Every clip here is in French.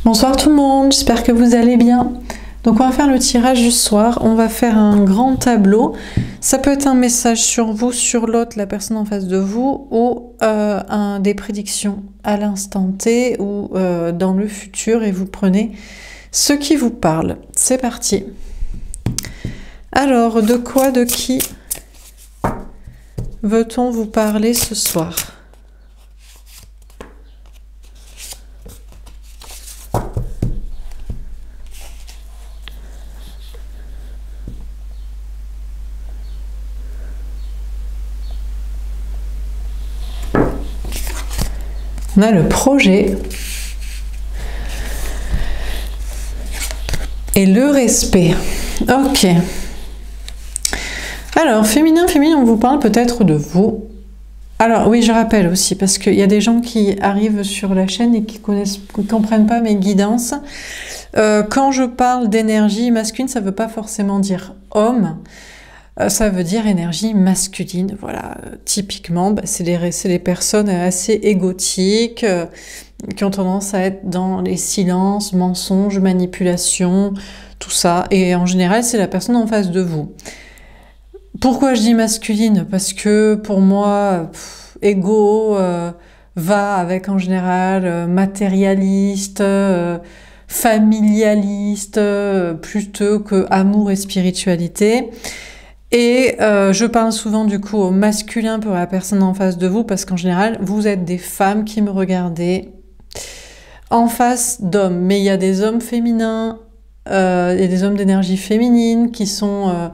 Bonsoir tout le monde, j'espère que vous allez bien. Donc on va faire le tirage du soir, on va faire un grand tableau. Ça peut être un message sur vous, sur l'autre, la personne en face de vous, ou des prédictions à l'instant T ou dans le futur, et vous prenez ce qui vous parle. C'est parti. Alors, de quoi, de qui veut-on vous parler ce soir ? On a le projet et le respect. Ok. Alors, féminin, on vous parle peut-être de vous. Alors, oui, je rappelle aussi, parce qu'il y a des gens qui arrivent sur la chaîne et qui ne comprennent pas mes guidances. Quand je parle d'énergie masculine, ça ne veut pas forcément dire homme. Ça veut dire énergie masculine, voilà, typiquement, c'est les personnes assez égotiques, qui ont tendance à être dans les silences, mensonges, manipulations, tout ça, et en général, c'est la personne en face de vous. Pourquoi je dis masculine? Parce que pour moi, égo va avec en général matérialiste, familialiste, plutôt que amour et spiritualité. Et je parle souvent du coup au masculin pour la personne en face de vous, parce qu'en général, vous êtes des femmes qui me regardez en face d'hommes. Mais il y a des hommes féminins, et des hommes d'énergie féminine qui sont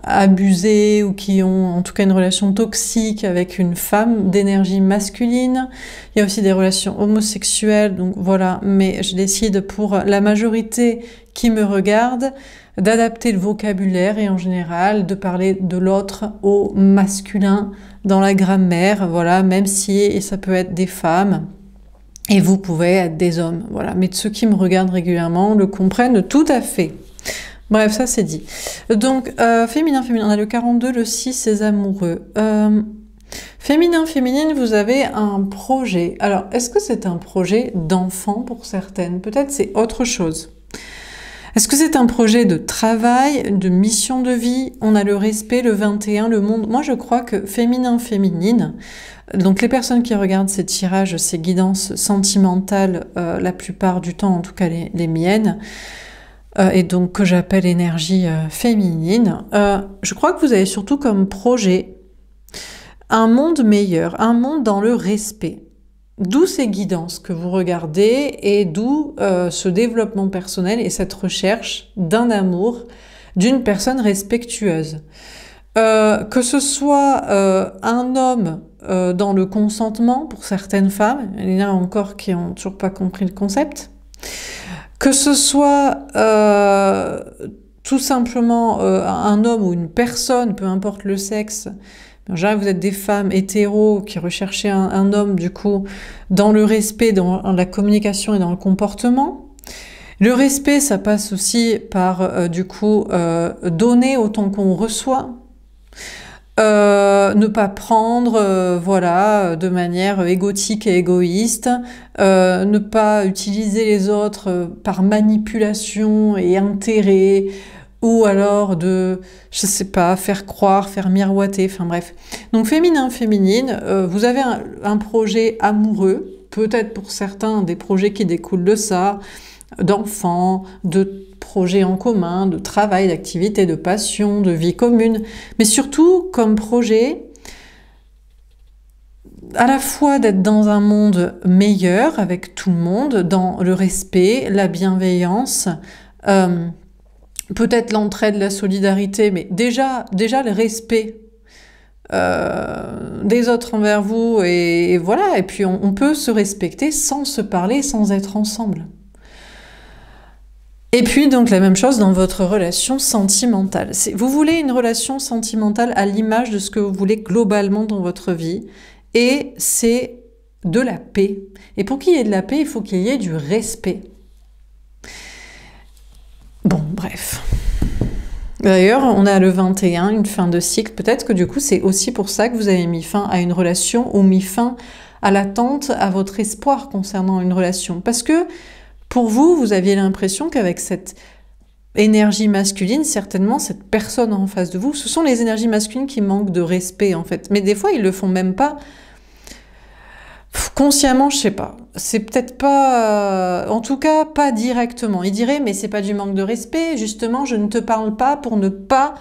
abusés ou qui ont en tout cas une relation toxique avec une femme d'énergie masculine. Il y a aussi des relations homosexuelles, donc voilà. Mais je décide pour la majorité qui me regarde d'adapter le vocabulaire et en général de parler de l'autre au masculin dans la grammaire, voilà, même si ça peut être des femmes et vous pouvez être des hommes, voilà. Mais ceux qui me regardent régulièrement le comprennent tout à fait. Bref, ça c'est dit. Donc, féminin, on a le 42, le 6, les amoureux. Féminin, vous avez un projet. Alors, est-ce que c'est un projet d'enfant pour certaines? Peut-être c'est autre chose. Est-ce que c'est un projet de travail, de mission de vie? On a le respect, le 21, le monde. Moi, je crois que féminine, donc les personnes qui regardent ces tirages, ces guidances sentimentales, la plupart du temps, en tout cas les miennes, et donc que j'appelle énergie féminine, je crois que vous avez surtout comme projet un monde meilleur, un monde dans le respect. D'où ces guidances que vous regardez et d'où ce développement personnel et cette recherche d'un amour, d'une personne respectueuse. Que ce soit un homme dans le consentement pour certaines femmes, il y en a encore qui n'ont toujours pas compris le concept, que ce soit tout simplement un homme ou une personne, peu importe le sexe. En général, vous êtes des femmes hétéros qui recherchaient un homme, du coup, dans le respect, dans la communication et dans le comportement. Le respect, ça passe aussi par, du coup, donner autant qu'on reçoit. Ne pas prendre, voilà, de manière égotique et égoïste. Ne pas utiliser les autres par manipulation et intérêt. Ou alors de, je sais pas, faire croire, faire miroiter, enfin bref. Donc féminin, vous avez un projet amoureux, peut-être pour certains des projets qui découlent de ça, d'enfants, de projets en commun, de travail, d'activité, de passion, de vie commune, mais surtout comme projet à la fois d'être dans un monde meilleur avec tout le monde, dans le respect, la bienveillance, peut-être l'entraide, la solidarité, mais déjà le respect des autres envers vous, et voilà, et puis on peut se respecter sans se parler, sans être ensemble. Et puis donc la même chose dans votre relation sentimentale. Vous voulez une relation sentimentale à l'image de ce que vous voulez globalement dans votre vie, et c'est de la paix. Et pour qu'il y ait de la paix, il faut qu'il y ait du respect. Bon, bref. D'ailleurs, on a le 21, une fin de cycle. Peut-être que du coup, c'est aussi pour ça que vous avez mis fin à une relation ou mis fin à l'attente, à votre espoir concernant une relation. Parce que pour vous, vous aviez l'impression qu'avec cette énergie masculine, certainement, cette personne en face de vous, ce sont les énergies masculines qui manquent de respect, en fait. Mais des fois, ils le font même pas consciemment, je sais pas. C'est peut-être pas, en tout cas, pas directement. Ils diraient, mais c'est pas du manque de respect, justement, je ne te parle pas pour ne pas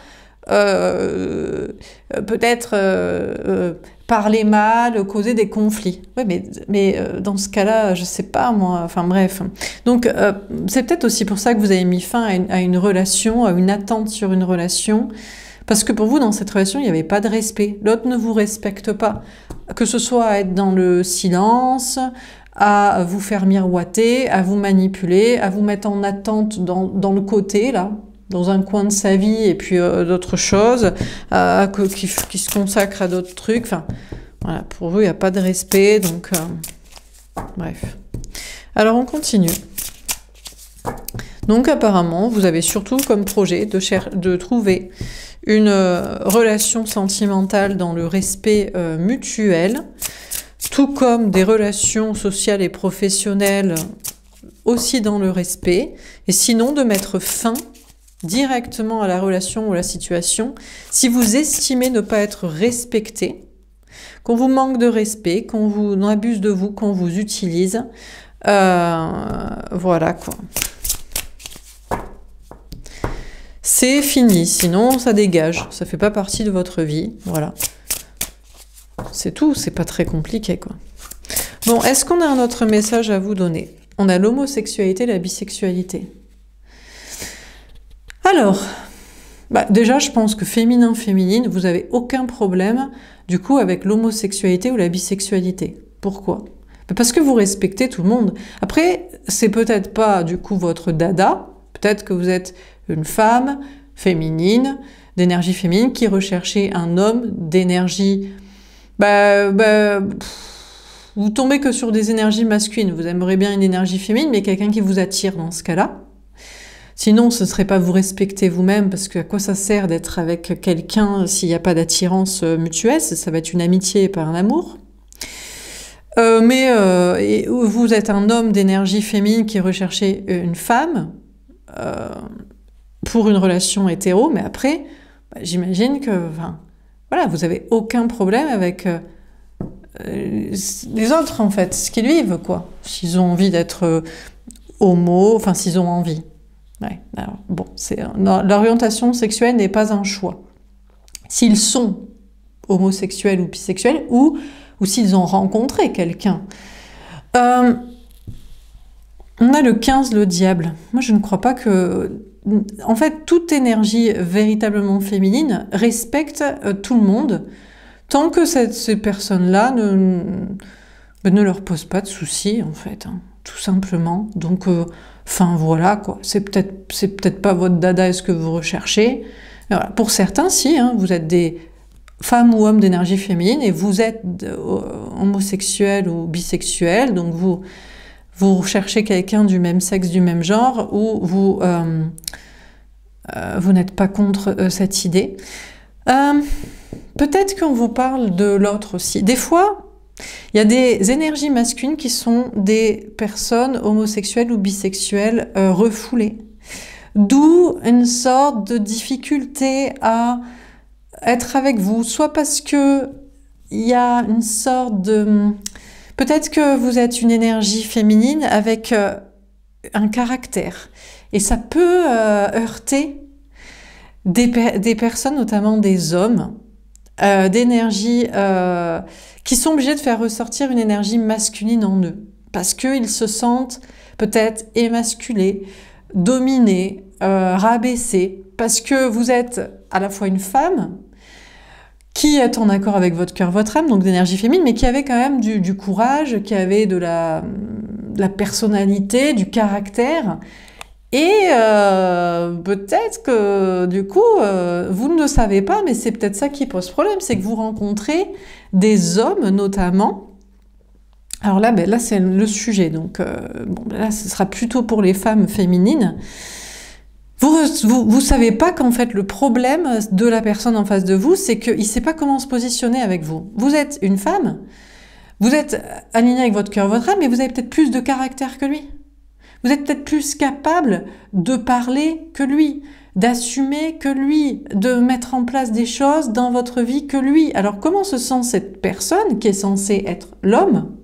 peut-être parler mal, causer des conflits. Oui, mais dans ce cas-là, je sais pas moi. Enfin bref. Donc c'est peut-être aussi pour ça que vous avez mis fin à une relation, à une attente sur une relation, parce que pour vous, dans cette relation, il n'y avait pas de respect. L'autre ne vous respecte pas, que ce soit à être dans le silence, à vous faire miroiter, à vous manipuler, à vous mettre en attente dans le côté là, dans un coin de sa vie, et puis d'autres choses, qui se consacre à d'autres trucs. Enfin, voilà, pour vous, il n'y a pas de respect, donc bref. Alors, on continue. Donc, apparemment, vous avez surtout comme projet de trouver une relation sentimentale dans le respect mutuel, tout comme des relations sociales et professionnelles aussi dans le respect, et sinon de mettre fin directement à la relation ou à la situation, si vous estimez ne pas être respecté, qu'on vous manque de respect, qu'on vous abuse de vous, qu'on vous utilise, voilà quoi. C'est fini, sinon ça dégage, ça fait pas partie de votre vie, voilà. C'est tout, c'est pas très compliqué quoi. Bon, est-ce qu'on a un autre message à vous donner? On a l'homosexualité, la bisexualité. Alors, déjà, je pense que féminin-féminine, vous n'avez aucun problème, du coup, avec l'homosexualité ou la bisexualité. Pourquoi? Parce que vous respectez tout le monde. Après, c'est peut-être pas, du coup, votre dada. Peut-être que vous êtes une femme féminine, d'énergie féminine, qui recherchez un homme d'énergie... vous tombez que sur des énergies masculines. Vous aimeriez bien une énergie féminine, mais quelqu'un qui vous attire dans ce cas-là. Sinon, ce ne serait pas vous respecter vous-même, parce que à quoi ça sert d'être avec quelqu'un s'il n'y a pas d'attirance mutuelle? Ça va être une amitié et pas un amour. Et vous êtes un homme d'énergie féminine qui recherchez une femme pour une relation hétéro, mais après, j'imagine que voilà, vous n'avez aucun problème avec les autres, en fait, ce qu'ils vivent, quoi. S'ils ont envie d'être homo, enfin, s'ils ont envie. Ouais, alors, bon, l'orientation sexuelle n'est pas un choix. S'ils sont homosexuels ou bisexuels, ou s'ils ont rencontré quelqu'un. On a le 15, le diable. Moi, je ne crois pas que... En fait, toute énergie véritablement féminine respecte tout le monde, tant que ces personnes-là ne leur posent pas de soucis, en fait, hein, tout simplement. Donc... Enfin voilà quoi, c'est peut-être pas votre dada, est-ce que vous recherchez. Voilà. Pour certains, si, hein, vous êtes des femmes ou hommes d'énergie féminine et vous êtes homosexuel ou bisexuel, donc vous recherchez quelqu'un du même sexe, du même genre, ou vous n'êtes pas contre cette idée. Peut-être qu'on vous parle de l'autre aussi. Des fois, il y a des énergies masculines qui sont des personnes homosexuelles ou bisexuelles refoulées. D'où une sorte de difficulté à être avec vous, soit parce que il y a une sorte de... Peut-être que vous êtes une énergie féminine avec un caractère. Et ça peut heurter des personnes, notamment des hommes, d'énergie... qui sont obligés de faire ressortir une énergie masculine en eux, parce qu'ils se sentent peut-être émasculés, dominés, rabaissés, parce que vous êtes à la fois une femme qui est en accord avec votre cœur, votre âme, donc d'énergie féminine, mais qui avait quand même du courage, qui avait de la personnalité, du caractère, et peut-être que du coup, vous ne le savez pas, mais c'est peut-être ça qui pose problème, c'est que vous rencontrez des hommes notamment. Alors là, là c'est le sujet, donc là ce sera plutôt pour les femmes féminines. Vous savez pas qu'en fait le problème de la personne en face de vous, c'est qu'il ne sait pas comment se positionner avec vous. Vous êtes une femme, vous êtes aligné avec votre cœur, votre âme, mais vous avez peut-être plus de caractère que lui. Vous êtes peut-être plus capable de parler que lui, d'assumer que lui, de mettre en place des choses dans votre vie que lui. Alors comment se sent cette personne qui est censée être l'homme,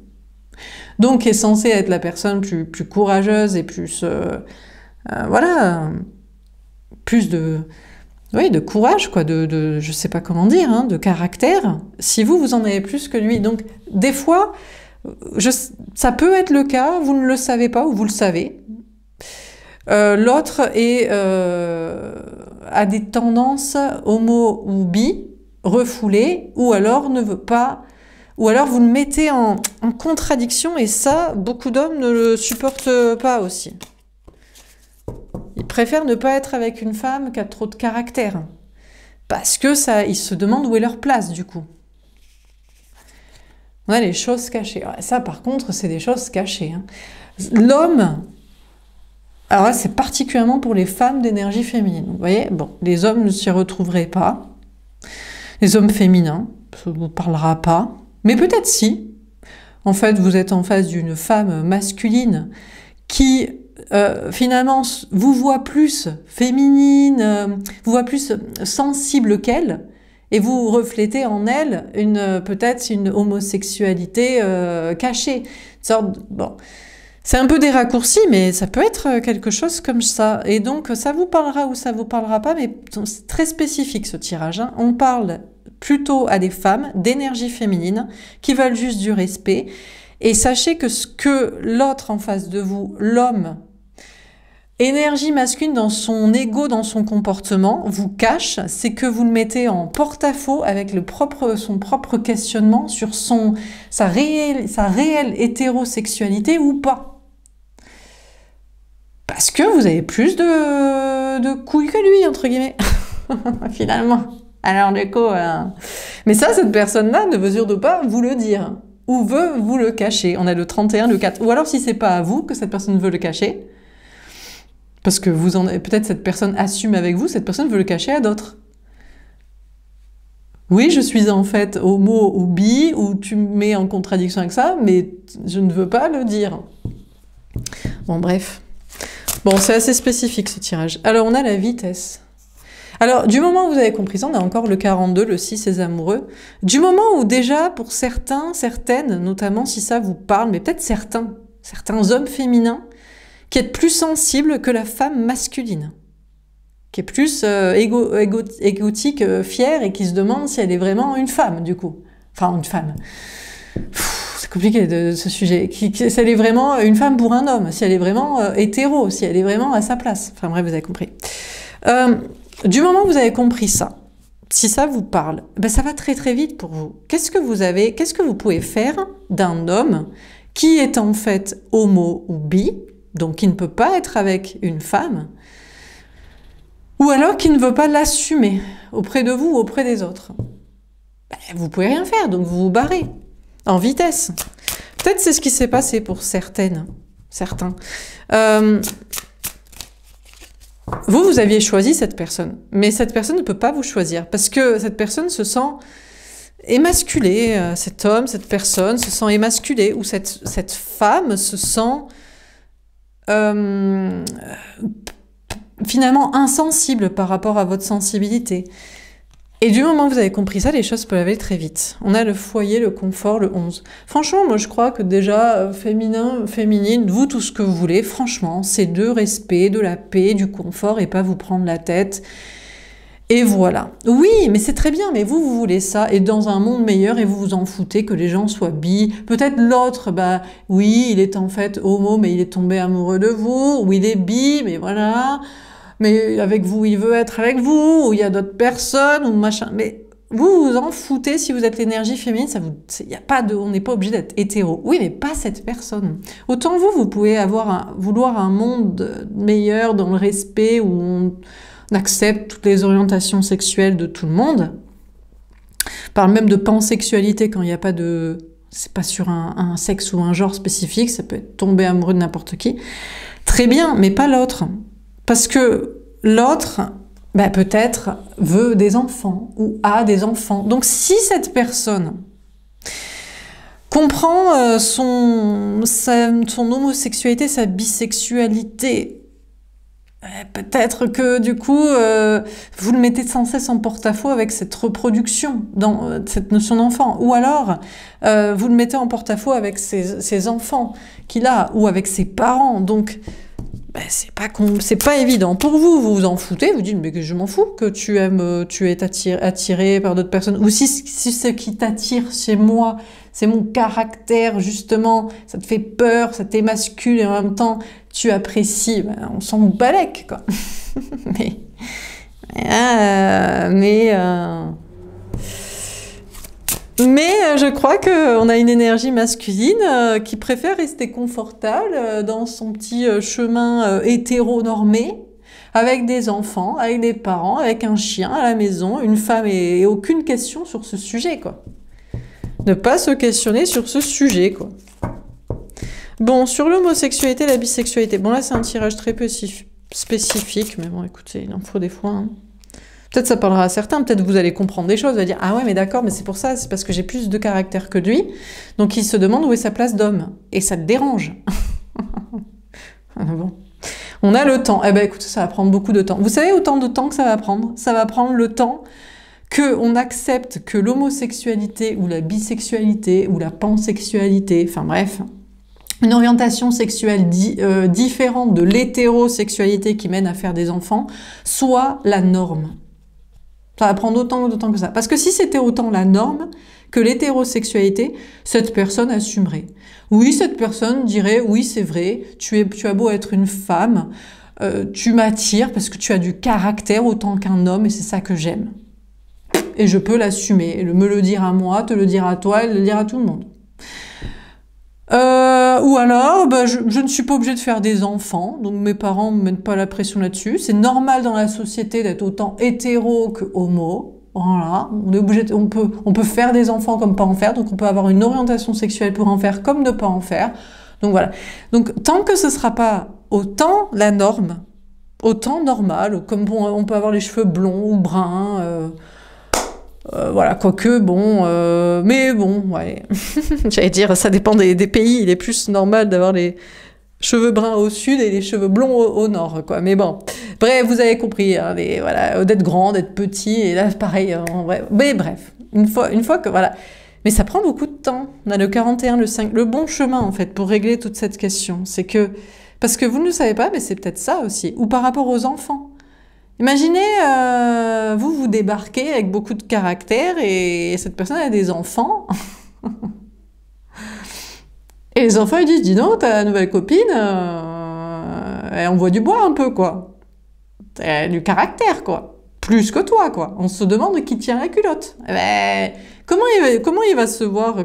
donc qui est censée être la personne plus courageuse et plus, voilà, plus de courage, quoi, je sais pas comment dire, hein, de caractère, si vous en avez plus que lui. Donc, des fois, ça peut être le cas, vous ne le savez pas ou vous le savez. L'autre a des tendances homo ou bi, refoulées, ou alors ne veut pas, ou alors vous le mettez en contradiction, et ça, beaucoup d'hommes ne le supportent pas aussi. Ils préfèrent ne pas être avec une femme qui a trop de caractère. Parce que ça, ils se demandent où est leur place, du coup. On a les choses cachées. Ça, par contre, c'est des choses cachées. Hein. L'homme, alors là, c'est particulièrement pour les femmes d'énergie féminine. Vous voyez, bon, les hommes ne s'y retrouveraient pas. Les hommes féminins, ça ne vous parlera pas. Mais peut-être si. En fait, vous êtes en face d'une femme masculine qui... finalement, vous voit plus féminine, vous voit plus sensible qu'elle, et vous reflétez en elle peut-être une homosexualité cachée. Bon, c'est un peu des raccourcis, mais ça peut être quelque chose comme ça. Et donc, ça vous parlera ou ça vous parlera pas, mais c'est très spécifique ce tirage. Hein. On parle plutôt à des femmes d'énergie féminine qui veulent juste du respect. Et sachez que ce que l'autre en face de vous, l'homme, énergie masculine dans son ego, dans son comportement, vous cache, c'est que vous le mettez en porte-à-faux avec son propre questionnement sur sa réelle hétérosexualité ou pas. Parce que vous avez plus de couilles que lui, entre guillemets, finalement. Alors du coup, mais ça, cette personne-là ne veut surtout pas vous le dire, ou veut vous le cacher. On a le 31, le 4, ou alors si c'est pas à vous que cette personne veut le cacher, parce que peut-être cette personne assume avec vous, cette personne veut le cacher à d'autres. Oui, je suis en fait homo ou bi, ou tu me mets en contradiction avec ça, mais je ne veux pas le dire. Bon, bref. Bon, c'est assez spécifique ce tirage. Alors, on a la vitesse. Alors, du moment où vous avez compris ça, on a encore le 42, le 6, les amoureux. Du moment où déjà, pour certains, certaines, notamment si ça vous parle, mais peut-être certains hommes féminins, qui est plus sensible que la femme masculine, qui est plus égotique, fière, et qui se demande si elle est vraiment une femme, du coup. Enfin, une femme. C'est compliqué ce sujet. Si elle est vraiment une femme pour un homme, si elle est vraiment hétéro, si elle est vraiment à sa place. Enfin bref, vous avez compris. Du moment où vous avez compris ça, si ça vous parle, ben ça va très très vite pour vous. Qu'est-ce que vous pouvez faire d'un homme qui est en fait homo ou bi, donc qui ne peut pas être avec une femme, ou alors qui ne veut pas l'assumer auprès de vous ou auprès des autres? Ben, vous pouvez rien faire, donc vous vous barrez en vitesse. Peut-être c'est ce qui s'est passé pour certains. Vous aviez choisi cette personne, mais cette personne ne peut pas vous choisir, parce que cette personne se sent émasculée, cet homme, cette personne se sent émasculée, ou cette femme se sent finalement insensible par rapport à votre sensibilité. Et du moment que vous avez compris ça, les choses peuvent aller très vite. On a le foyer, le confort, le 11. Franchement, moi je crois que déjà, féminin, féminine, vous tout ce que vous voulez, franchement, c'est de respect, de la paix, du confort, et pas vous prendre la tête. Et voilà. Oui, mais c'est très bien, mais vous voulez ça, et dans un monde meilleur, et vous vous en foutez que les gens soient bi. Peut-être l'autre, bah oui, il est en fait homo, mais il est tombé amoureux de vous, ou il est bi, mais voilà, mais avec vous, il veut être avec vous, ou il y a d'autres personnes, ou machin, mais vous vous en foutez si vous êtes l'énergie féminine, on n'est pas obligé d'être hétéro. Oui, mais pas cette personne. Autant vous pouvez vouloir un monde meilleur dans le respect, où on accepte toutes les orientations sexuelles de tout le monde. On parle même de pansexualité quand il n'y a pas de... C'est pas sur un sexe ou un genre spécifique, ça peut être tomber amoureux de n'importe qui. Très bien, mais pas l'autre. Parce que l'autre, bah, peut-être, veut des enfants ou a des enfants. Donc si cette personne comprend son homosexualité, sa bisexualité. Peut-être que du coup, vous le mettez sans cesse en porte-à-faux avec cette reproduction, dans cette notion d'enfant. Ou alors, vous le mettez en porte-à-faux avec ses enfants qu'il a, ou avec ses parents. Donc, c'est pas évident. Pour vous, vous vous en foutez, vous dites, mais que je m'en fous que tu es attiré par d'autres personnes. Ou si ce qui t'attire chez moi, c'est mon caractère, justement, ça te fait peur, ça t'émascule, et en même temps, tu apprécies, on s'en balèque, quoi. Mais je crois qu'on a une énergie masculine qui préfère rester confortable dans son petit chemin hétéronormé, avec des enfants, avec des parents, avec un chien à la maison, une femme et aucune question sur ce sujet, quoi. Ne pas se questionner sur ce sujet, quoi. Bon, sur l'homosexualité, la bisexualité. Bon, là, c'est un tirage très spécifique, mais bon, écoutez, il en faut des fois, hein. Peut-être ça parlera à certains, peut-être vous allez comprendre des choses, vous allez dire « Ah ouais, mais d'accord, mais c'est pour ça, c'est parce que j'ai plus de caractère que lui. » Donc il se demande où est sa place d'homme. Et ça te dérange. Bon. On a le temps. Eh ben écoutez, ça va prendre beaucoup de temps. Vous savez autant de temps que ça va prendre? Ça va prendre le temps qu'on accepte que l'homosexualité ou la bisexualité ou la pansexualité, enfin bref, une orientation sexuelle différente de l'hétérosexualité qui mène à faire des enfants, soit la norme. Ça va prendre autant de temps que ça. Parce que si c'était autant la norme que l'hétérosexualité, cette personne assumerait. Oui, cette personne dirait, oui, c'est vrai, tu as beau être une femme, tu m'attires parce que tu as du caractère autant qu'un homme et c'est ça que j'aime. Et je peux l'assumer, me le dire à moi, te le dire à toi et le dire à tout le monde. Ou alors, je ne suis pas obligée de faire des enfants, donc mes parents ne me mettent pas la pression là-dessus. C'est normal dans la société d'être autant hétéro que homo. Voilà, on est obligé, on peut faire des enfants comme pas en faire, donc on peut avoir une orientation sexuelle pour en faire comme ne pas en faire. Donc voilà. Donc tant que ce sera pas autant la norme, autant normal, comme on peut avoir les cheveux blonds ou bruns. Voilà, quoique, bon, mais bon, ouais, j'allais dire, ça dépend des pays, il est plus normal d'avoir les cheveux bruns au sud et les cheveux blonds au nord, quoi, mais bon, bref, vous avez compris, hein, voilà, d'être grand, d'être petit, et là, pareil, mais bref, une fois que, voilà, mais ça prend beaucoup de temps, on a le 41, le 5, le bon chemin, en fait, pour régler toute cette question, c'est que, parce que vous ne le savez pas, mais c'est peut-être ça aussi, ou par rapport aux enfants. Imaginez, vous débarquez avec beaucoup de caractère et cette personne a des enfants. Et les enfants, ils disent, dis donc, ta nouvelle copine, elle envoie du bois un peu, quoi. Elle a du caractère, quoi. Plus que toi, quoi. On se demande qui tient la culotte. Eh ben, comment il va se voir?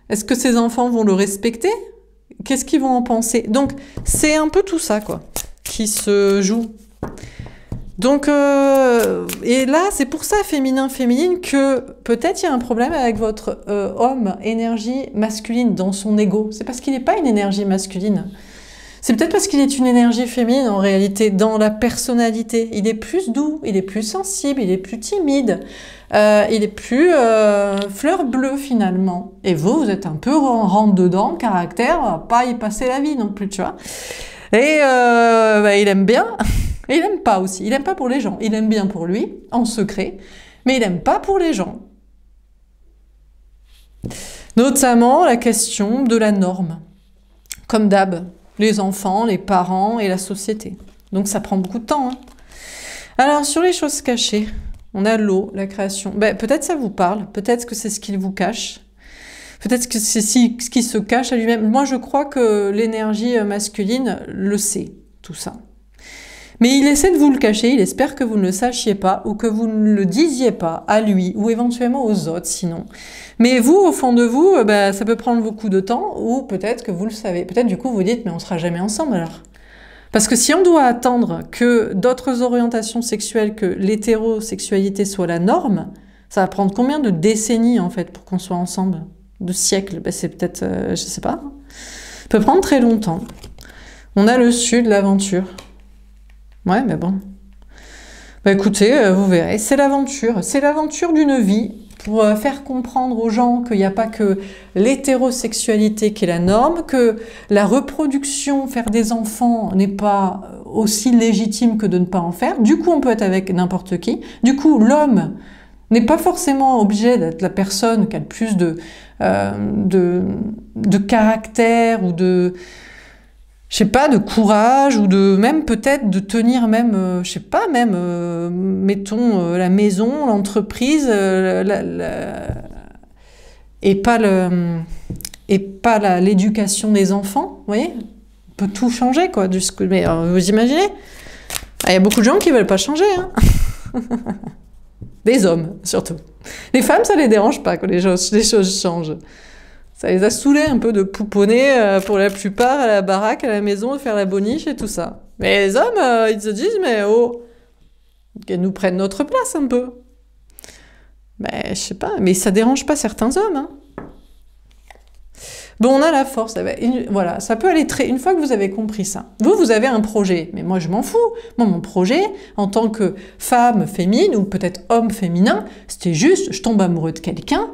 Est-ce que ses enfants vont le respecter? Qu'est-ce qu'ils vont en penser? Donc, c'est un peu tout ça, quoi, qui se joue. Donc, et là, c'est pour ça, féminin-féminine, que peut-être il y a un problème avec votre homme, énergie masculine, dans son ego. C'est parce qu'il n'est pas une énergie masculine. C'est peut-être parce qu'il est une énergie féminine, en réalité, dans la personnalité. Il est plus doux, il est plus sensible, il est plus timide, il est plus fleur bleue, finalement. Et vous êtes un peu rentre-dedans, caractère, pas y passer la vie non plus, tu vois. Et il aime bien... Et il n'aime pas aussi. Il n'aime pas pour les gens. Il aime bien pour lui, en secret, mais il n'aime pas pour les gens. Notamment la question de la norme. Comme d'hab, les enfants, les parents et la société. Donc ça prend beaucoup de temps. Hein. Alors, sur les choses cachées, on a l'eau, la création. Peut-être ça vous parle, peut-être que c'est ce qu'il vous cache. Peut-être que c'est ce qui se cache à lui-même. Moi, je crois que l'énergie masculine le sait, tout ça. Mais il essaie de vous le cacher, il espère que vous ne le sachiez pas ou que vous ne le disiez pas à lui ou éventuellement aux autres sinon. Mais vous, au fond de vous, ça peut prendre beaucoup de temps ou peut-être que vous le savez. Peut-être du coup vous dites mais on sera jamais ensemble alors. Parce que si on doit attendre que d'autres orientations sexuelles que l'hétérosexualité soit la norme, ça va prendre combien de décennies en fait pour qu'on soit ensemble? De siècles? C'est peut-être, je sais pas. Ça peut prendre très longtemps. On a le sud, l'aventure. Ouais, mais bon. Écoutez, vous verrez, c'est l'aventure. C'est l'aventure d'une vie pour faire comprendre aux gens qu'il n'y a pas que l'hétérosexualité qui est la norme, que la reproduction, faire des enfants n'est pas aussi légitime que de ne pas en faire. Du coup, on peut être avec n'importe qui. Du coup, l'homme n'est pas forcément obligé d'être la personne qui a le plus de caractère ou de, je sais pas, de courage ou de même peut-être de tenir même, je sais pas, même, mettons, la maison, l'entreprise, et pas l'éducation des enfants, vous voyez? On peut tout changer, quoi. Mais vous imaginez? Il y a beaucoup de gens qui veulent pas changer, hein. Des hommes, surtout. Les femmes, ça les dérange pas que les choses changent. Ça les a saoulés un peu de pouponner pour la plupart à la baraque, à la maison, de faire la boniche et tout ça. Mais les hommes, ils se disent, mais oh, qu'elles nous prennent notre place un peu. Mais je sais pas, mais ça dérange pas certains hommes, hein. Bon, on a la force. Voilà, ça peut aller très... Une fois que vous avez compris ça, vous avez un projet. Mais moi, je m'en fous. Moi, mon projet, en tant que femme féminine, ou peut-être homme féminin, c'était juste, je tombe amoureux de quelqu'un,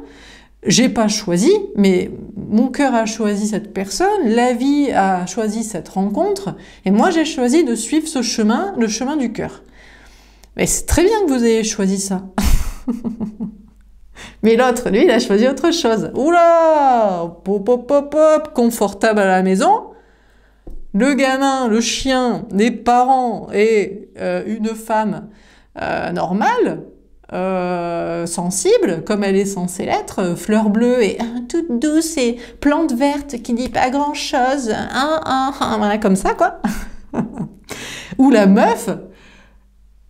j'ai pas choisi, mais mon cœur a choisi cette personne, la vie a choisi cette rencontre, et moi, j'ai choisi de suivre ce chemin, le chemin du cœur. Mais c'est très bien que vous ayez choisi ça. Mais l'autre, lui, il a choisi autre chose. Oula, pop, pop, pop, pop, confortable à la maison. Le gamin, le chien, les parents et une femme normale, sensible, comme elle est censée l'être, fleur bleue et toute douce et plante verte qui dit pas grand-chose, voilà, comme ça, quoi. Ou la meuf...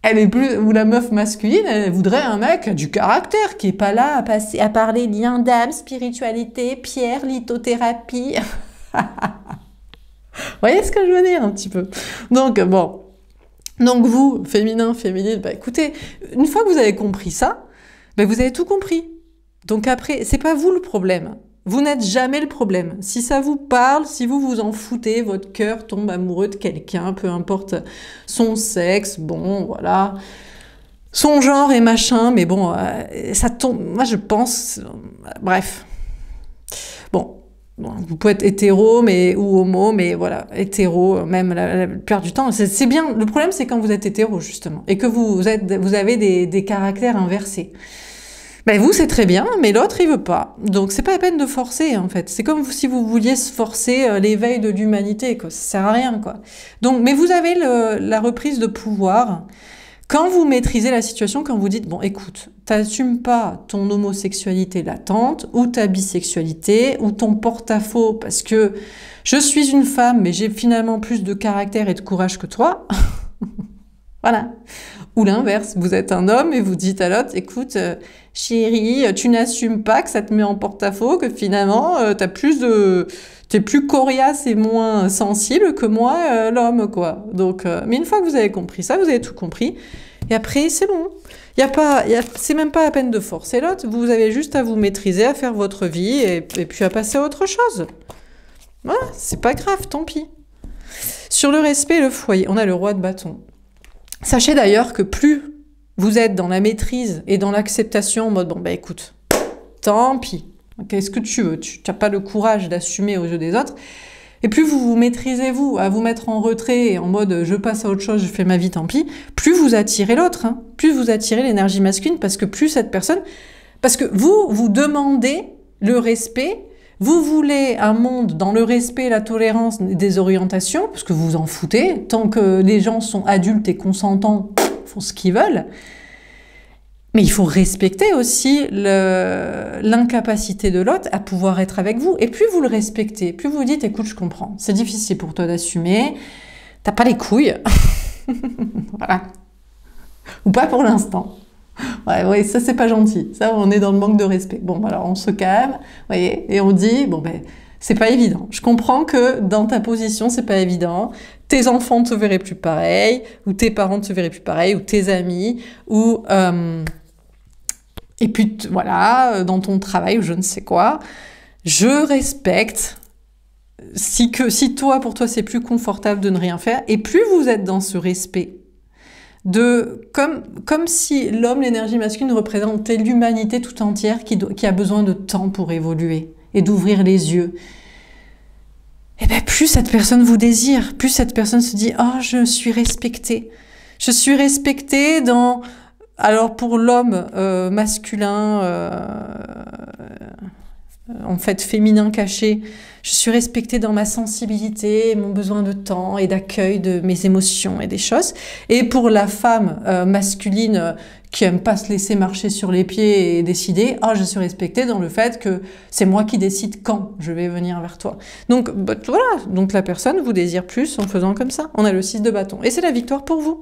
ou la meuf masculine, elle voudrait un mec du caractère, qui est pas là à parler lien d'âme, spiritualité, pierre, lithothérapie. Vous voyez ce que je veux dire un petit peu? Donc, bon. Donc vous, féminin, féminine, bah écoutez, une fois que vous avez compris ça, bah vous avez tout compris. Donc après, c'est pas vous le problème. Vous n'êtes jamais le problème. Si ça vous parle, si vous vous en foutez, votre cœur tombe amoureux de quelqu'un, peu importe son sexe, bon, voilà, son genre et machin, mais bon, ça tombe, moi je pense, bref. Bon, vous pouvez être hétéro ou homo, mais voilà, hétéro, même la plupart du temps, c'est bien. Le problème, c'est quand vous êtes hétéro, justement, et que vous avez des caractères inversés. Ben vous, c'est très bien, mais l'autre, il veut pas. Donc, c'est pas la peine de forcer, en fait. C'est comme si vous vouliez forcer l'éveil de l'humanité, quoi. Ça sert à rien, quoi. Donc, mais vous avez la reprise de pouvoir quand vous maîtrisez la situation, quand vous dites, bon, écoute, t'assumes pas ton homosexualité latente, ou ta bisexualité, ou ton porte-à-faux, parce que je suis une femme, mais j'ai finalement plus de caractère et de courage que toi. Voilà. Ou l'inverse, vous êtes un homme et vous dites à l'autre, écoute, chérie, tu n'assumes pas que ça te met en porte-à-faux, que finalement, t'es plus coriace et moins sensible que moi, l'homme, quoi. Donc, mais une fois que vous avez compris ça, vous avez tout compris, et après, c'est bon. C'est même pas la peine de forcer l'autre, vous avez juste à vous maîtriser, à faire votre vie, et puis à passer à autre chose. Voilà, c'est pas grave, tant pis. Sur le respect et le foyer, on a le roi de bâton. Sachez d'ailleurs que plus vous êtes dans la maîtrise et dans l'acceptation en mode, bon, bah écoute, tant pis, qu'est-ce que tu veux, tu n'as pas le courage d'assumer aux yeux des autres, et plus vous vous maîtrisez, vous, à vous mettre en retrait, en mode, je passe à autre chose, je fais ma vie, tant pis, plus vous attirez l'autre, hein, plus vous attirez l'énergie masculine, parce que plus cette personne, parce que vous demandez le respect. Vous voulez un monde dans le respect, la tolérance des orientations, parce que vous vous en foutez, tant que les gens sont adultes et consentants, font ce qu'ils veulent. Mais il faut respecter aussi l'incapacité de l'autre à pouvoir être avec vous. Et plus vous le respectez, plus vous dites, écoute, je comprends, c'est difficile pour toi d'assumer, t'as pas les couilles, voilà. Ou pas pour l'instant. Ouais, ça c'est pas gentil. Ça, on est dans le manque de respect. Bon, alors on se calme, voyez, et on dit, bon ben, c'est pas évident. Je comprends que dans ta position, c'est pas évident. Tes enfants te verraient plus pareil, ou tes parents te verraient plus pareil, ou tes amis, ou et puis voilà, dans ton travail ou je ne sais quoi. Je respecte. Si toi, pour toi, c'est plus confortable de ne rien faire, et plus vous êtes dans ce respect, Comme si l'homme, l'énergie masculine, représentait l'humanité tout entière qui a besoin de temps pour évoluer et d'ouvrir les yeux. Et bien, plus cette personne vous désire, plus cette personne se dit « Oh, je suis respectée. Je suis respectée dans... » Alors, pour l'homme masculin, en fait, féminin caché, je suis respectée dans ma sensibilité, mon besoin de temps et d'accueil de mes émotions et des choses. Et pour la femme masculine qui aime pas se laisser marcher sur les pieds et décider, ah, je suis respectée dans le fait que c'est moi qui décide quand je vais venir vers toi. Donc voilà, donc la personne vous désire plus en faisant comme ça. On a le 6 de bâton et c'est la victoire pour vous.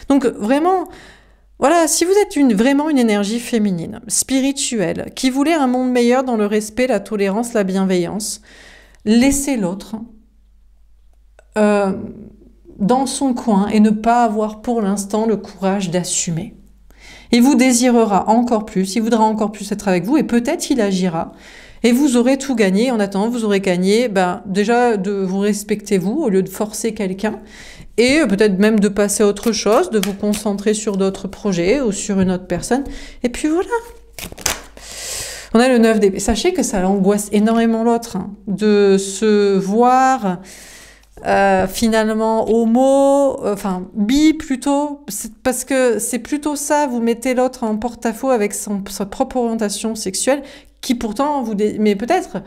Donc vraiment, voilà, si vous êtes vraiment une énergie féminine, spirituelle, qui voulait un monde meilleur dans le respect, la tolérance, la bienveillance, laissez l'autre dans son coin et ne pas avoir pour l'instant le courage d'assumer. Il vous désirera encore plus, il voudra encore plus être avec vous et peut-être il agira et vous aurez tout gagné. En attendant, vous aurez gagné déjà de vous respecter vous au lieu de forcer quelqu'un et peut-être même de passer à autre chose, de vous concentrer sur d'autres projets ou sur une autre personne. Et puis voilà. On a le 9 d'épée. Sachez que ça l'angoisse énormément l'autre, hein, de se voir... finalement homo, enfin bi plutôt, parce que c'est plutôt ça, vous mettez l'autre en porte-à-faux avec sa propre orientation sexuelle, qui pourtant vous... Mais peut-être,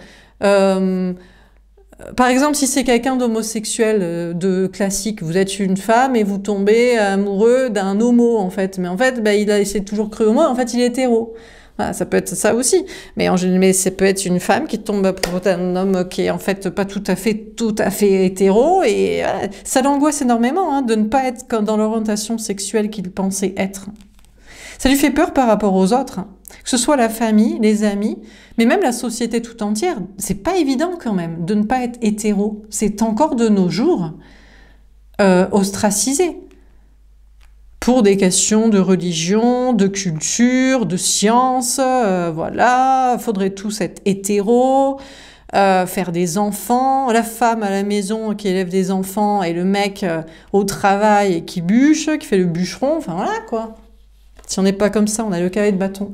par exemple, si c'est quelqu'un d'homosexuel, de classique, vous êtes une femme et vous tombez amoureux d'un homo en fait, mais en fait, c'est toujours cru homo, en fait il est hétéro. Voilà, ça peut être ça aussi, mais ça peut être une femme qui tombe pour un homme qui est en fait pas tout à fait hétéro, et ça l'angoisse énormément hein, de ne pas être dans l'orientation sexuelle qu'il pensait être. Ça lui fait peur par rapport aux autres, hein. Que ce soit la famille, les amis, mais même la société tout entière. C'est pas évident quand même de ne pas être hétéro. C'est encore de nos jours ostracisé. Pour des questions de religion, de culture, de science, voilà, faudrait tous être hétéros, faire des enfants, la femme à la maison qui élève des enfants et le mec au travail et qui bûche, qui fait le bûcheron, enfin voilà quoi. Si on n'est pas comme ça, on a le carré de bâton.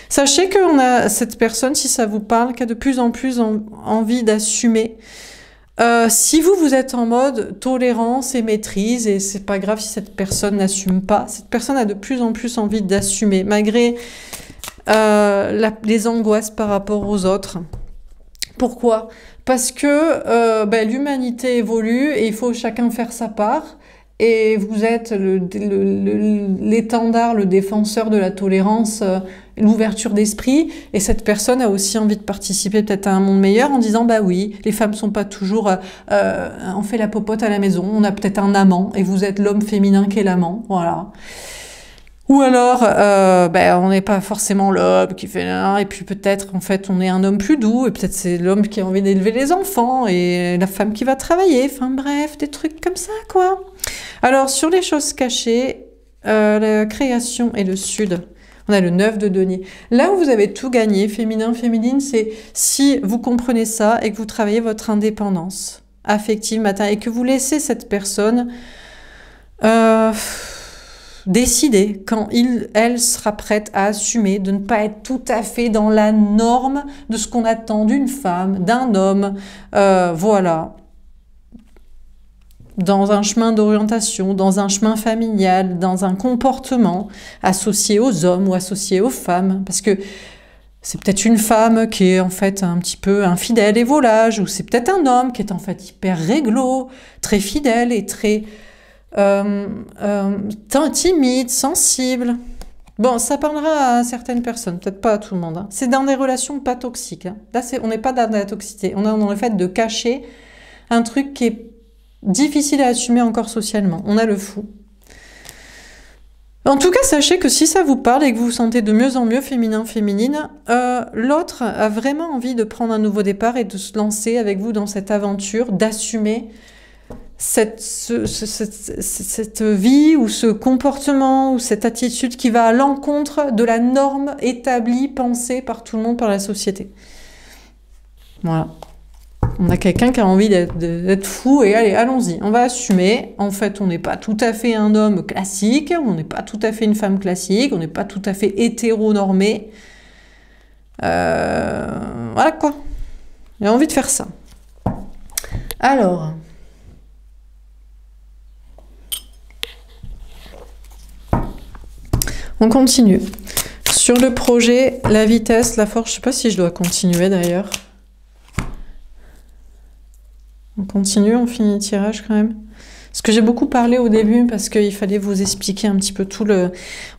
Sachez qu'on a cette personne, si ça vous parle, qui a de plus en plus envie d'assumer. Si vous êtes en mode tolérance et maîtrise, et c'est pas grave si cette personne n'assume pas, cette personne a de plus en plus envie d'assumer, malgré les angoisses par rapport aux autres. Pourquoi? Parce que l'humanité évolue et il faut chacun faire sa part. Et vous êtes l'étendard, le défenseur de la tolérance, l'ouverture d'esprit. Et cette personne a aussi envie de participer peut-être à un monde meilleur en disant, bah oui, les femmes sont pas toujours... on fait la popote à la maison, on a peut-être un amant, et vous êtes l'homme féminin qui est l'amant, voilà. Ou alors, on n'est pas forcément l'homme qui fait... Et puis peut-être, en fait, on est un homme plus doux, et peut-être c'est l'homme qui a envie d'élever les enfants, et la femme qui va travailler. Enfin bref, des trucs comme ça, quoi. Alors, sur les choses cachées, la création et le sud, on a le 9 de denier. Là où vous avez tout gagné, féminin, féminine, c'est si vous comprenez ça et que vous travaillez votre indépendance affective matin et que vous laissez cette personne décider quand elle sera prête à assumer de ne pas être tout à fait dans la norme de ce qu'on attend d'une femme, d'un homme, voilà. Dans un chemin d'orientation, dans un chemin familial, dans un comportement associé aux hommes ou associé aux femmes. Parce que c'est peut-être une femme qui est en fait un petit peu infidèle et volage, ou c'est peut-être un homme qui est en fait hyper réglo, très fidèle et très timide, sensible. Bon, ça parlera à certaines personnes, peut-être pas à tout le monde. Hein. C'est dans des relations pas toxiques. Hein. Là, on n'est pas dans la toxicité. On est dans le fait de cacher un truc qui est difficile à assumer encore socialement. On a le fou. En tout cas, sachez que si ça vous parle et que vous vous sentez de mieux en mieux féminin, féminine, l'autre a vraiment envie de prendre un nouveau départ et de se lancer avec vous dans cette aventure, d'assumer cette vie ou ce comportement ou cette attitude qui va à l'encontre de la norme établie, pensée par tout le monde, par la société. Voilà. On a quelqu'un qui a envie d'être fou et allez, allons-y, on va assumer. En fait, on n'est pas tout à fait un homme classique, on n'est pas tout à fait une femme classique, on n'est pas tout à fait hétéronormé. Voilà quoi. J'ai envie de faire ça. Alors... on continue. Sur le projet, la vitesse, la force, je ne sais pas si je dois continuer d'ailleurs. On continue, on finit le tirage quand même. Parce que j'ai beaucoup parlé au début, parce qu'il fallait vous expliquer un petit peu tout le...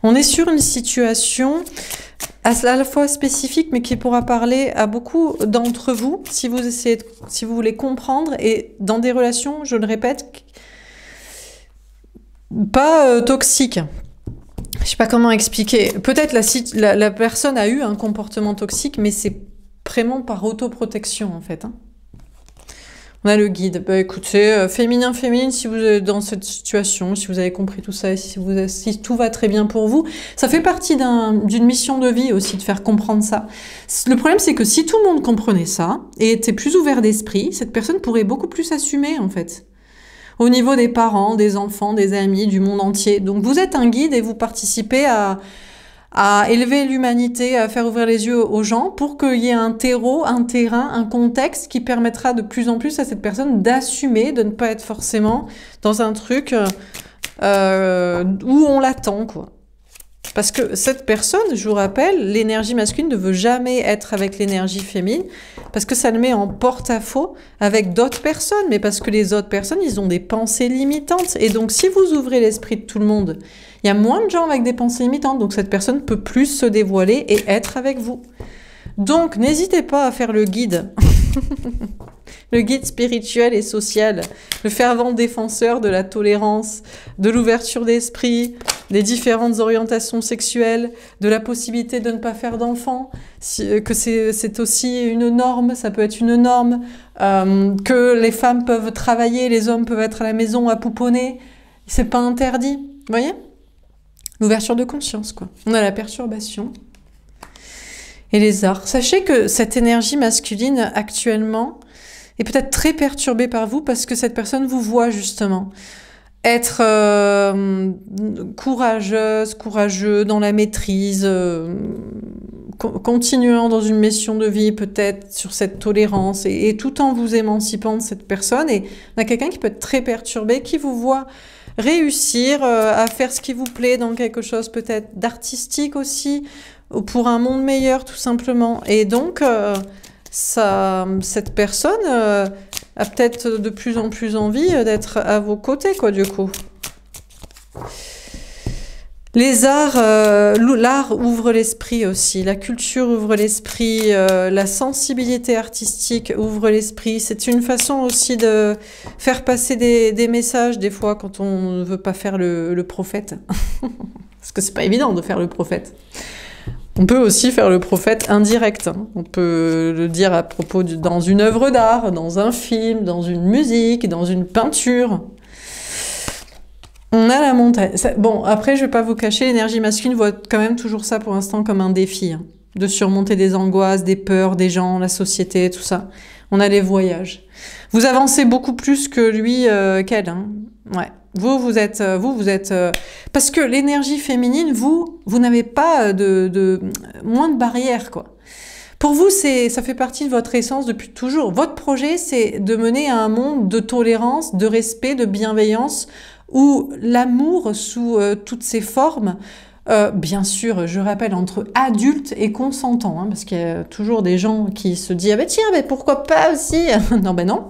On est sur une situation à la fois spécifique, mais qui pourra parler à beaucoup d'entre vous, si vous essayez, si vous voulez comprendre, et dans des relations, je le répète, pas toxiques. Je sais pas comment expliquer. Peut-être la personne a eu un comportement toxique, mais c'est vraiment par autoprotection, en fait. Hein. On a le guide. Bah, écoutez, féminin, si vous êtes dans cette situation, si vous avez compris tout ça, si tout va très bien pour vous, ça fait partie d'une mission de vie aussi, de faire comprendre ça. Le problème, c'est que si tout le monde comprenait ça, et était plus ouvert d'esprit, cette personne pourrait beaucoup plus assumer, en fait. Au niveau des parents, des enfants, des amis, du monde entier. Donc vous êtes un guide et vous participez à élever l'humanité, à faire ouvrir les yeux aux gens pour qu'il y ait un terreau, un terrain, un contexte qui permettra de plus en plus à cette personne d'assumer, de ne pas être forcément dans un truc où on l'attend, quoi. Parce que cette personne, je vous rappelle, l'énergie masculine ne veut jamais être avec l'énergie féminine, parce que ça le met en porte-à-faux avec d'autres personnes, mais parce que les autres personnes, ils ont des pensées limitantes. Et donc, si vous ouvrez l'esprit de tout le monde, il y a moins de gens avec des pensées limitantes, donc cette personne peut plus se dévoiler et être avec vous. Donc, n'hésitez pas à faire le guide. Le guide spirituel et social, le fervent défenseur de la tolérance, de l'ouverture d'esprit, des différentes orientations sexuelles, de la possibilité de ne pas faire d'enfants, que c'est aussi une norme, ça peut être une norme, que les femmes peuvent travailler, les hommes peuvent être à la maison à pouponner, c'est pas interdit, vous voyez? L'ouverture de conscience, quoi. On a la perturbation et les arts. Sachez que cette énergie masculine, actuellement, est peut-être très perturbée par vous parce que cette personne vous voit, justement. Être courageuse, courageux, dans la maîtrise, continuant dans une mission de vie, peut-être sur cette tolérance, et tout en vous émancipant de cette personne. Et on a quelqu'un qui peut être très perturbé, qui vous voit réussir à faire ce qui vous plaît dans quelque chose peut-être d'artistique aussi, ou pour un monde meilleur, tout simplement. Et donc, cette personne a peut-être de plus en plus envie d'être à vos côtés, quoi, du coup. Les arts, l'art ouvre l'esprit aussi, la culture ouvre l'esprit, la sensibilité artistique ouvre l'esprit. C'est une façon aussi de faire passer des messages, des fois, quand on ne veut pas faire le prophète. Parce que c'est pas évident de faire le prophète. On peut aussi faire le prophète indirect. Hein. On peut le dire à propos dans une œuvre d'art, dans un film, dans une musique, dans une peinture. On a la montagne. Bon, après, je vais pas vous cacher, l'énergie masculine voit quand même toujours ça pour l'instant comme un défi. Hein, de surmonter des angoisses, des peurs, des gens, la société, tout ça. On a les voyages. Vous avancez beaucoup plus que lui, qu'elle. Hein. Ouais. Vous êtes... parce que l'énergie féminine, vous n'avez pas moins de barrières, quoi. Pour vous, ça fait partie de votre essence depuis toujours. Votre projet, c'est de mener à un monde de tolérance, de respect, de bienveillance, où l'amour, sous toutes ses formes, bien sûr, je rappelle, entre adultes et consentants, hein, parce qu'il y a toujours des gens qui se disent « Ah ben tiens, ben pourquoi pas aussi ?» Non, ben non.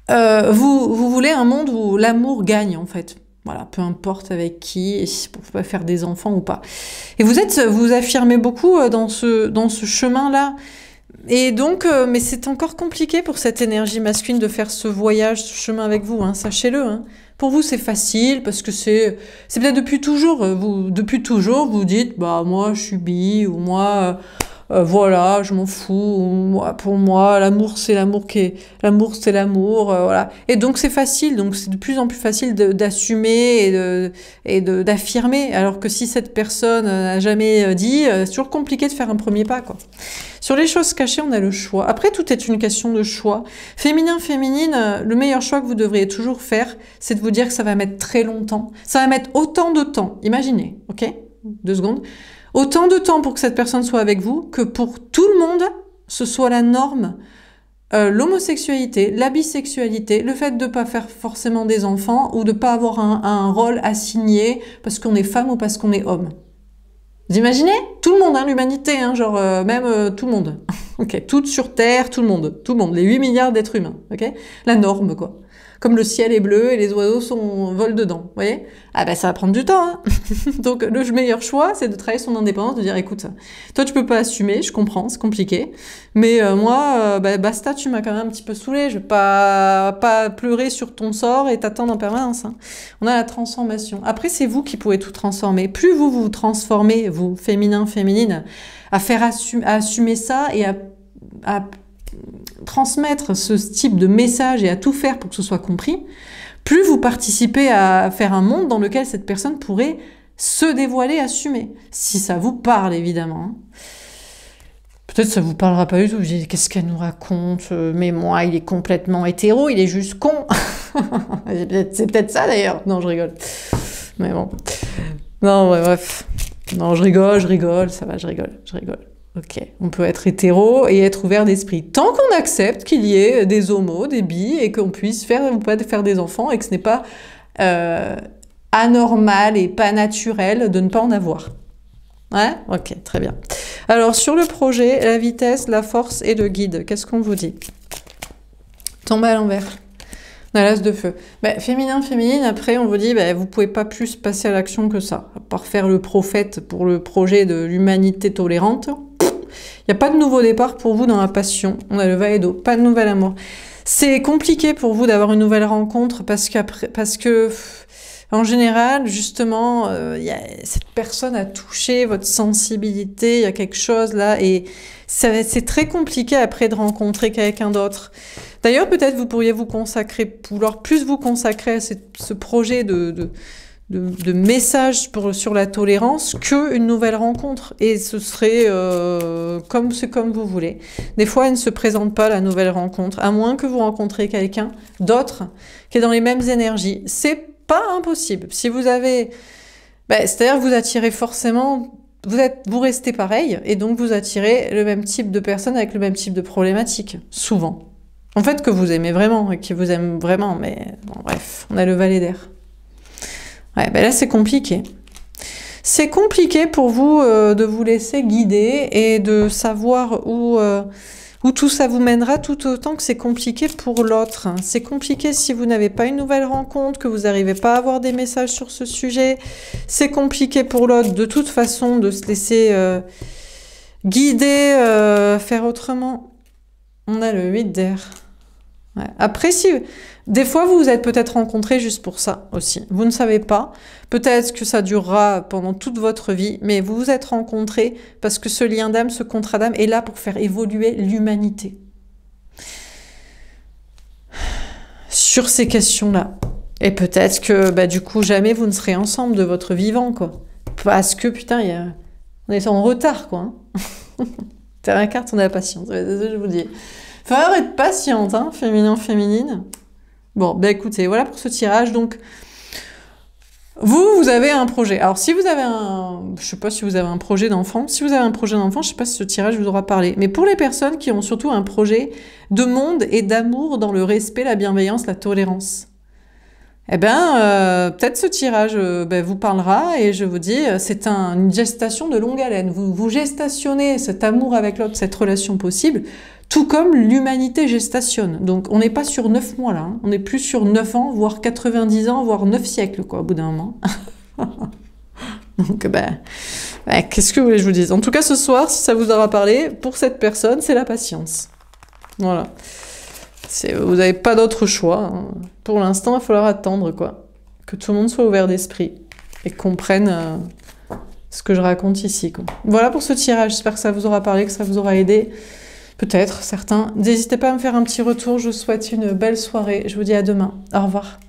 Vous voulez un monde où l'amour gagne, en fait. Voilà, peu importe avec qui, et si on peut faire des enfants ou pas. Et vous affirmez beaucoup dans ce chemin-là. Et donc, mais c'est encore compliqué pour cette énergie masculine de faire ce voyage, ce chemin avec vous, hein, sachez-le. Hein. Pour vous, c'est facile, parce que c'est peut-être depuis toujours. Depuis toujours, vous dites, bah moi, je suis bi, ou moi... voilà, je m'en fous, moi, pour moi, l'amour c'est l'amour l'amour c'est l'amour, voilà. Et donc c'est facile, donc c'est de plus en plus facile d'assumer d'affirmer, alors que si cette personne n'a jamais dit, c'est toujours compliqué de faire un premier pas, quoi. Sur les choses cachées, on a le choix. Après, tout est une question de choix. Féminin, féminine, le meilleur choix que vous devriez toujours faire, c'est de vous dire que ça va mettre très longtemps. Ça va mettre autant de temps, imaginez, ok? 2 secondes. Autant de temps pour que cette personne soit avec vous, que pour tout le monde, ce soit la norme. L'homosexualité, la bisexualité, le fait de ne pas faire forcément des enfants ou de ne pas avoir un rôle assigné parce qu'on est femme ou parce qu'on est homme. Vous imaginez? Tout le monde, hein, l'humanité, hein, genre même tout le monde. Ok, tout sur Terre, tout le monde, les 8 milliards d'êtres humains, ok? La norme, quoi. Comme le ciel est bleu et les oiseaux volent dedans, vous voyez? Ah ben ça va prendre du temps, hein. Donc le meilleur choix, c'est de travailler son indépendance, de dire écoute, toi tu peux pas assumer, je comprends, c'est compliqué, mais moi, basta, tu m'as quand même un petit peu saoulé, je vais pas pleurer sur ton sort et t'attendre en permanence, hein. On a la transformation. Après, c'est vous qui pouvez tout transformer. Plus vous vous transformez, vous, féminin, féminine, à assumer ça et à transmettre ce type de message et à tout faire pour que ce soit compris, plus vous participez à faire un monde dans lequel cette personne pourrait se dévoiler, assumer. Si ça vous parle, évidemment. Peut-être ça vous parlera pas du tout. Vous dites, qu'est-ce qu'elle nous raconte? Mais moi, il est complètement hétéro, il est juste con. C'est peut-être ça, d'ailleurs. Non, je rigole. Mais bon. Non, ouais, bref. Non, je rigole, ça va, je rigole. Ok, on peut être hétéro et être ouvert d'esprit. Tant qu'on accepte qu'il y ait des homos, des bi, et qu'on puisse faire ou pas faire des enfants, et que ce n'est pas anormal et pas naturel de ne pas en avoir. Ouais? Ok, très bien. Alors, sur le projet, la vitesse, la force et le guide, qu'est-ce qu'on vous dit? Tombez à l'envers. On a l'as de feu. Féminin, féminine, après, on vous dit, vous pouvez pas plus passer à l'action que ça. À part faire le prophète pour le projet de l'humanité tolérante. Il n'y a pas de nouveau départ pour vous dans la passion. On a le valet d'eau, pas de nouvel amour. C'est compliqué pour vous d'avoir une nouvelle rencontre parce que en général, justement, cette personne a touché votre sensibilité, il y a quelque chose là, et c'est très compliqué après de rencontrer quelqu'un d'autre. D'ailleurs, peut-être vous pourriez vous consacrer, vouloir plus vous consacrer à ce projet de messages sur la tolérance qu'une nouvelle rencontre. Et ce serait comme vous voulez. Des fois, elle ne se présente pas, la nouvelle rencontre, à moins que vous rencontrez quelqu'un d'autre qui est dans les mêmes énergies. C'est pas impossible. Si vous avez... c'est-à-dire que vous attirez forcément... Vous restez pareil, et donc vous attirez le même type de personnes avec le même type de problématiques, souvent. En fait, que vous aimez vraiment, et qui vous aiment vraiment, mais bon, bref, on a le valet d'air. Ouais, là, c'est compliqué. C'est compliqué pour vous de vous laisser guider et de savoir où tout ça vous mènera, tout autant que c'est compliqué pour l'autre. C'est compliqué si vous n'avez pas une nouvelle rencontre, que vous n'arrivez pas à avoir des messages sur ce sujet. C'est compliqué pour l'autre, de toute façon, de se laisser guider, faire autrement. On a le 8 d'air. Ouais. Après, des fois, vous vous êtes peut-être rencontrés juste pour ça aussi. Vous ne savez pas. Peut-être que ça durera pendant toute votre vie, mais vous vous êtes rencontrés parce que ce lien d'âme, ce contrat d'âme est là pour faire évoluer l'humanité. Sur ces questions-là. Et peut-être que, du coup, jamais vous ne serez ensemble de votre vivant, quoi. Parce que, putain, on est en retard, quoi. Hein. Terrain carte, on a la patience. Je vous dis. Faut être patiente, hein, féminin, féminine. Bon, écoutez, voilà pour ce tirage. Donc, vous avez un projet. Alors, si vous avez je sais pas si vous avez un projet d'enfant. Si vous avez un projet d'enfant, je sais pas si ce tirage vous aura parlé. Mais pour les personnes qui ont surtout un projet de monde et d'amour dans le respect, la bienveillance, la tolérance, peut-être ce tirage vous parlera et je vous dis, c'est une gestation de longue haleine. Vous gestationnez cet amour avec l'autre, cette relation possible, tout comme l'humanité gestationne. Donc, on n'est pas sur 9 mois là, hein. On est plus sur 9 ans, voire 90 ans, voire 9 siècles, quoi, au bout d'un moment. Donc, qu'est-ce que vous voulez que je vous dise? En tout cas, ce soir, si ça vous aura parlé, pour cette personne, c'est la patience. Voilà. Vous n'avez pas d'autre choix. Hein. Pour l'instant, il va falloir attendre, quoi. Que tout le monde soit ouvert d'esprit et comprenne ce que je raconte ici, quoi. Voilà pour ce tirage, j'espère que ça vous aura parlé, que ça vous aura aidé. Peut-être, certains. N'hésitez pas à me faire un petit retour, je vous souhaite une belle soirée. Je vous dis à demain. Au revoir.